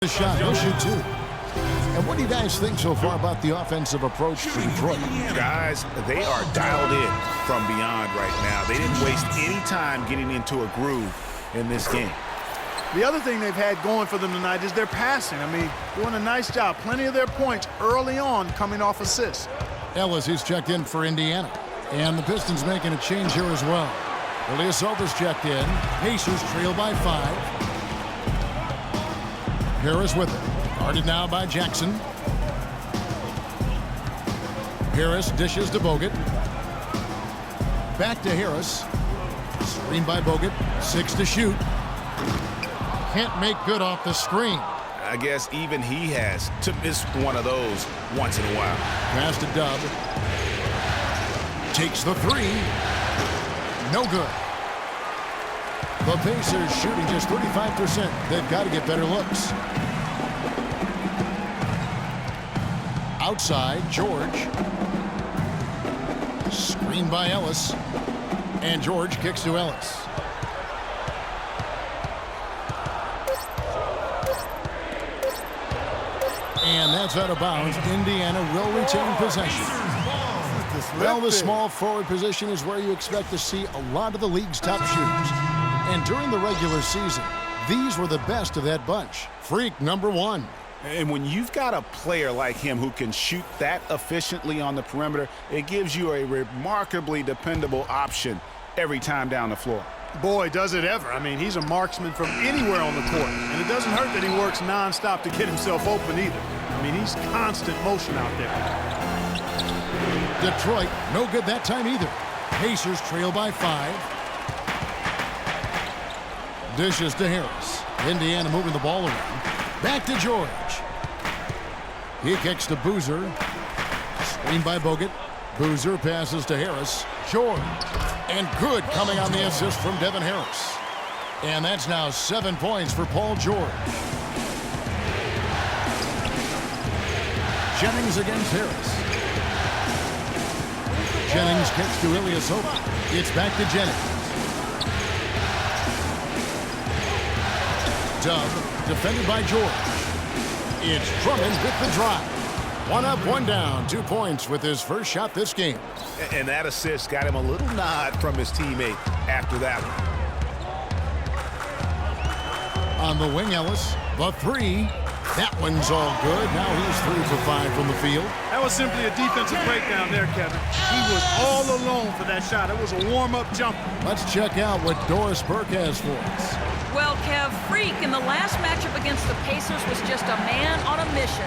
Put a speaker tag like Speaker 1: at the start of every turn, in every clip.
Speaker 1: The shot, he'll shoot two. And what do you guys think so far about the offensive approach to Detroit?
Speaker 2: Guys, they are dialed in from beyond right now. They didn't waste any time getting into a groove in this game.
Speaker 3: The other thing they've had going for them tonight is their passing. I mean, doing a nice job. Plenty of their points early on coming off assists.
Speaker 1: Ellis is checked in for Indiana. And the Pistons making a change here as well. Ilyasova's checked in. Pacers trail by 5. Harris with it. Guarded now by Jackson. Harris dishes to Bogut. Back to Harris. Screen by Bogut. 6 to shoot. Can't make good off the screen.
Speaker 2: I guess even he has to miss one of those once in a while.
Speaker 1: Pass to Dub. Takes the 3. No good. The Pacers shooting just 35%. They've got to get better looks. Outside, George. Screen by Ellis. And George kicks to Ellis. And that's out of bounds. Indiana will retain possession. Well, the small forward position is where you expect to see a lot of the league's top shooters. And during the regular season, these were the best of that bunch. Freak number 1.
Speaker 2: And when you've got a player like him who can shoot that efficiently on the perimeter, it gives you a remarkably dependable option every time down the floor.
Speaker 3: Boy, does it ever. I mean, he's a marksman from anywhere on the court. And it doesn't hurt that he works nonstop to get himself open either. I mean, he's constant motion out there.
Speaker 1: Detroit, no good that time either. Pacers trail by 5. Dishes to Harris. Indiana moving the ball around. Back to George. He kicks to Boozer. Screen by Bogut. Boozer passes to Harris. George. And good coming on the assist from Devin Harris. And that's now 7 points for Paul George. Jennings against Harris. Jennings kicks to Ilyasova. It's back to Jennings. Dub, defended by George. It's Drummond with the drive. 1 up, 1 down. 2 points with his first shot this game.
Speaker 2: And that assist got him a little nod from his teammate after that one.
Speaker 1: On the wing, Ellis. The 3. That one's all good. Now he's 3 for 5 from the field.
Speaker 3: That was simply a defensive breakdown there, Kevin. He was all alone for that shot. It was a warm-up jumper.
Speaker 1: Let's check out what Doris Burke has for us.
Speaker 4: Well, Kev, Freak in the last matchup against the Pacers was just a man on a mission.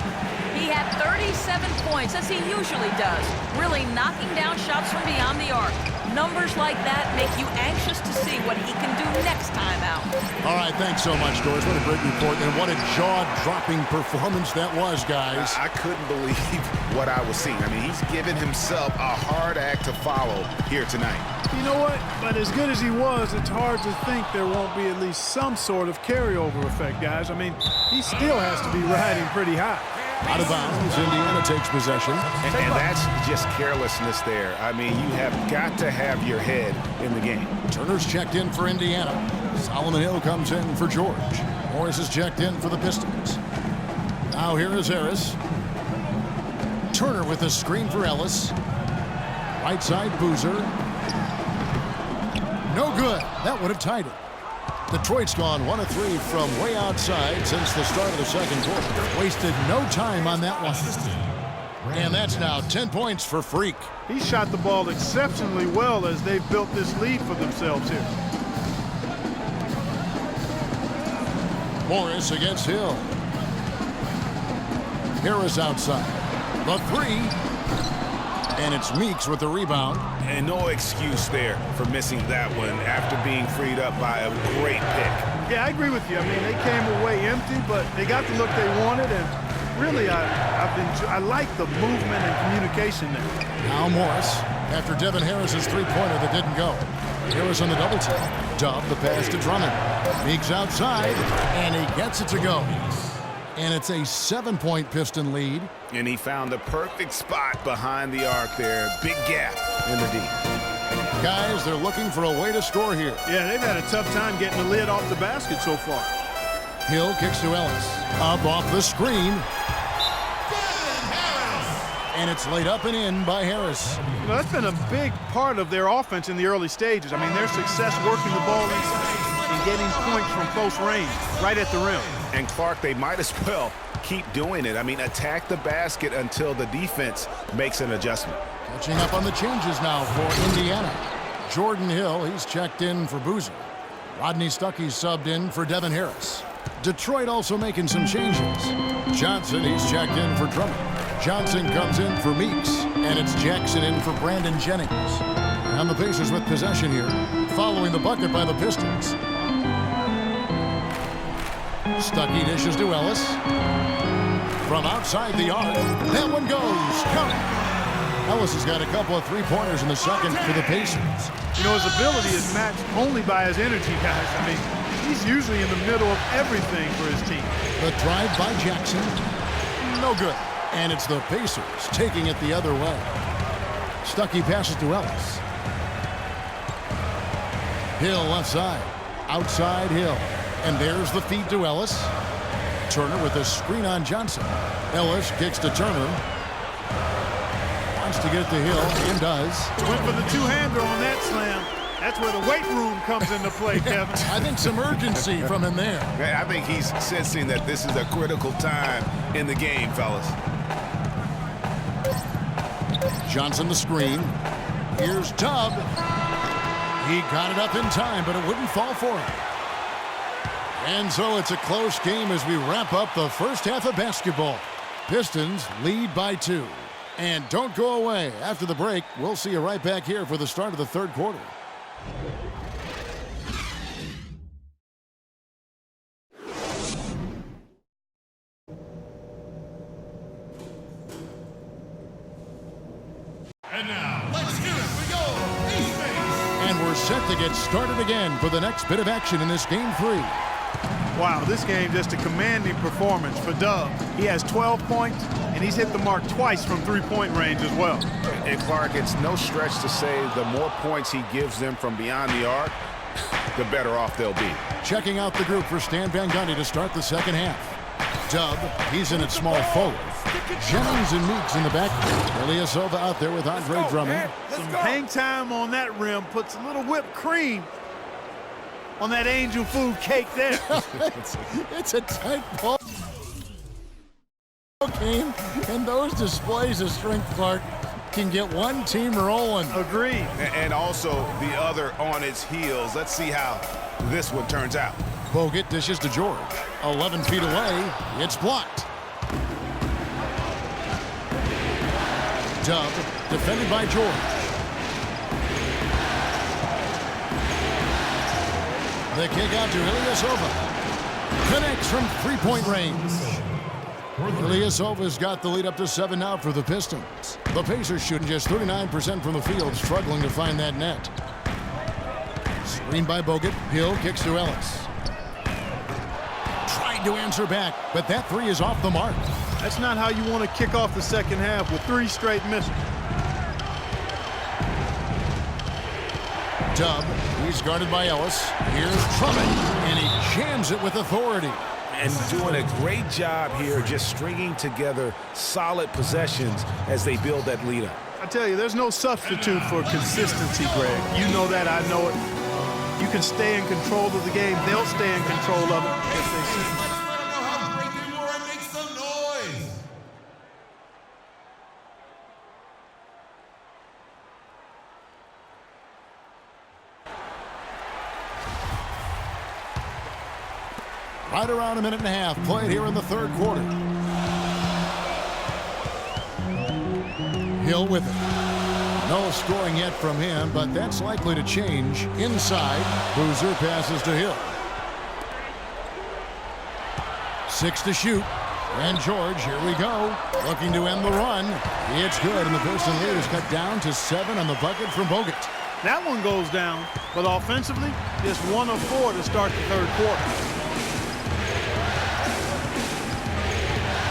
Speaker 4: He had 37 points, as he usually does, really knocking down shots from beyond the arc. Numbers like that make you anxious to see what he can do next time out.
Speaker 1: All right, thanks so much, Doris. What a great report, and what a jaw-dropping performance that was, guys.
Speaker 2: I couldn't believe what I was seeing. I mean, he's given himself a hard act to follow here tonight.
Speaker 3: You know what? But as good as he was, it's hard to think there won't be at least some sort of carryover effect, guys. I mean, he still has to be riding pretty high.
Speaker 1: Out of bounds, Indiana takes possession.
Speaker 2: And that's just carelessness there. I mean, you have got to have your head in the game.
Speaker 1: Turner's checked in for Indiana. Solomon Hill comes in for George. Morris is checked in for the Pistons. Now here is Harris. Turner with a screen for Ellis. Right side, Boozer. No good. That would have tied it. Detroit's gone 1 of 3 from way outside since the start of the second quarter. Wasted no time on that one. And that's now 10 points for Freak.
Speaker 3: He shot the ball exceptionally well as they've built this lead for themselves here.
Speaker 1: Morris against Hill. Harris outside. The 3. And it's Meeks with the rebound.
Speaker 2: And no excuse there for missing that one after being freed up by a great pick.
Speaker 3: Yeah, I agree with you. I mean, they came away empty, but they got the look they wanted, and really, I like the movement and communication there.
Speaker 1: Now Morris, after Devin Harris's three-pointer that didn't go. Harris on the double team. Dub the pass to Drummond. Meeks outside, and he gets it to go. And it's a 7-point Piston lead.
Speaker 2: And he found the perfect spot behind the arc there. Big gap in the D.
Speaker 1: Guys, they're looking for a way to score here.
Speaker 3: Yeah, they've had a tough time getting the lid off the basket so far.
Speaker 1: Hill kicks to Ellis. Up off the screen. And it's laid up and in by Harris.
Speaker 3: You know, that's been a big part of their offense in the early stages. I mean, their success working the ball inside and getting points from close range, right at the rim.
Speaker 2: And Clark, they might as well keep doing it. I mean, attack the basket until the defense makes an adjustment.
Speaker 1: Catching up on the changes now for Indiana. Jordan Hill, he's checked in for Boozer. Rodney Stuckey's subbed in for Devin Harris. Detroit also making some changes. Johnson, he's checked in for Drummond. Johnson comes in for Meeks, and it's Jackson in for Brandon Jennings. And the Pacers with possession here, following the bucket by the Pistons. Stuckey dishes to Ellis. From outside the arc, that one goes. Count it. Ellis has got a couple of three-pointers in the second for the Pacers.
Speaker 3: You know, his ability is matched only by his energy, guys. I mean, he's usually in the middle of everything for his team.
Speaker 1: The drive by Jackson, no good. And it's the Pacers taking it the other way. Stuckey passes to Ellis. Hill left side. Outside Hill. And there's the feed to Ellis. Turner with a screen on Johnson. Ellis kicks to Turner. Wants to get it to Hill and does.
Speaker 3: Went for the two-hander on that slam. That's where the weight room comes into play, Kevin.
Speaker 1: I think some urgency from him there.
Speaker 2: I think he's sensing that this is a critical time in the game, fellas.
Speaker 1: Johnson the screen. Here's Tubb. He got it up in time, but it wouldn't fall for him. And so it's a close game as we wrap up the first half of basketball. Pistons lead by 2. And don't go away. After the break, we'll see you right back here for the start of the third quarter.
Speaker 5: And now, let's hear it. We go.
Speaker 1: And we're set to get started again for the next bit of action in this game 3.
Speaker 3: Wow, this game just a commanding performance for Dub. He has 12 points, and he's hit the mark twice from three-point range as well.
Speaker 2: And Clark, it's no stretch to say the more points he gives them from beyond the arc, the better off they'll be.
Speaker 1: Checking out the group for Stan Van Gundy to start the second half. Dub, he's in at small forward. Jennings and Meeks in the back. Ilyasova out there with Andre Drummond.
Speaker 3: Some hang time on that rim puts a little whipped cream on that angel food cake there.
Speaker 1: It's a tight ball game, and those displays of strength, Clark, can get one team rolling.
Speaker 3: Agreed.
Speaker 2: And also the other on its heels. Let's see how this one turns out.
Speaker 1: Bogut dishes to George. 11 feet away. It's blocked. Dub defended by George. The kick out to Ilyasova. Connects from three-point range. Ilyasova's got the lead up to 7 now for the Pistons. The Pacers shooting just 39% from the field, struggling to find that net. Screen by Bogut. Hill kicks to Ellis. Tried to answer back, but that three is off the mark.
Speaker 3: That's not how you want to kick off the second half with 3 straight misses.
Speaker 1: Dub, he's guarded by Ellis. Here's Drummond, and he jams it with authority.
Speaker 2: And doing a great job here just stringing together solid possessions as they build that lead up.
Speaker 3: I tell you, there's no substitute for consistency, Greg. You know that, I know it. You can stay in control of the game. They'll stay in control of it if they see.
Speaker 5: Let them know how great they were and make some noise.
Speaker 1: Right around a minute and a half played here in the third quarter. Hill with it. No scoring yet from him, but that's likely to change. Inside, Boozer passes to Hill. 6 to shoot. And George, here we go. Looking to end the run. It's good, and the Piston lead is cut down to 7 on the bucket from Bogut.
Speaker 3: That one goes down, but offensively, just 1 of 4 to start the third quarter.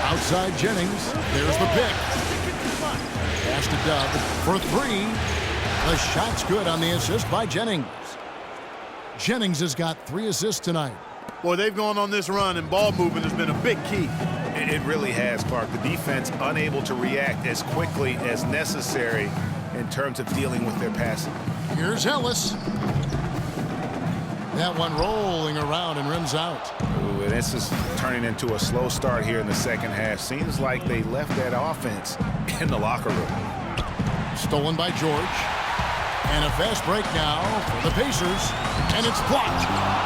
Speaker 1: Outside Jennings. There's the pick. Pass to Dub for 3. The shot's good on the assist by Jennings. Jennings has got 3 assists tonight.
Speaker 3: Boy, they've gone on this run, and ball movement has been a big key.
Speaker 2: It really has, Clark. The defense unable to react as quickly as necessary in terms of dealing with their passing.
Speaker 1: Here's Ellis. That one rolling around and rims out.
Speaker 2: Ooh, and this is turning into a slow start here in the second half. Seems like they left that offense in the locker room.
Speaker 1: Stolen by George. And a fast break now for the Pacers. And it's blocked.